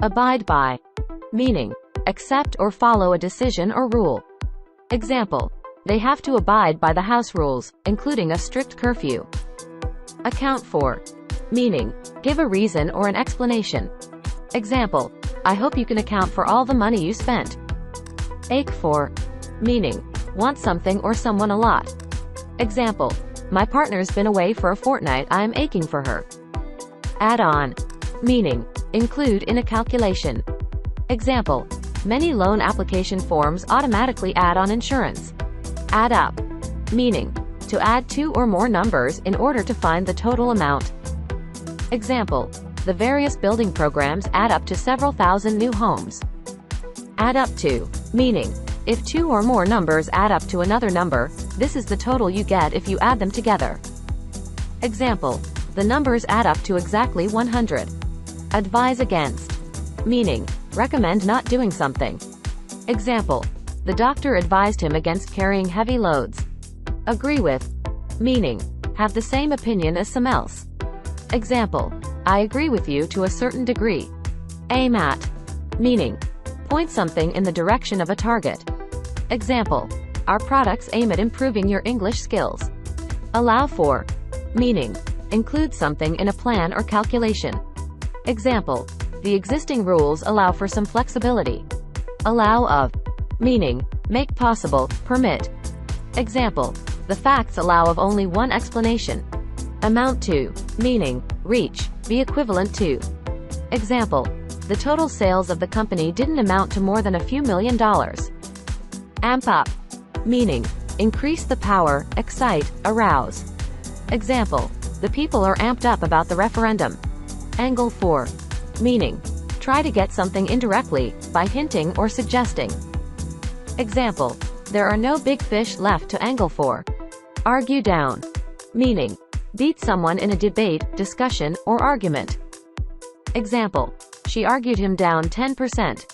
Abide by, meaning accept or follow a decision or rule. Example, they have to abide by the house rules, including a strict curfew. Account for, meaning give a reason or an explanation. Example, I hope you can account for all the money you spent. Ache for, meaning want something or someone a lot. Example, my partner's been away for a fortnight, I am aching for her. Add on, meaning include in a calculation. Example, many loan application forms automatically add on insurance. Add up, meaning to add two or more numbers in order to find the total amount. Example, the various building programs add up to several thousand new homes. Add up to, meaning if two or more numbers add up to another number, this is the total you get if you add them together. Example, the numbers add up to exactly 100. Advise against, meaning recommend not doing something. Example, the doctor advised him against carrying heavy loads. Agree with, meaning have the same opinion as some else. Example, I agree with you to a certain degree. Aim at, meaning point something in the direction of a target. Example, our products aim at improving your English skills. Allow for, meaning include something in a plan or calculation. Example, the existing rules allow for some flexibility. Allow of, meaning make possible, permit. Example, the facts allow of only one explanation. Amount to, meaning reach, be equivalent to. Example, the total sales of the company didn't amount to more than a few $1,000,000. Amp up, meaning increase the power, excite, arouse. Example, the people are amped up about the referendum. Angle for, meaning try to get something indirectly, by hinting or suggesting. Example, there are no big fish left to angle for. Argue down, meaning beat someone in a debate, discussion, or argument. Example, she argued him down 10%.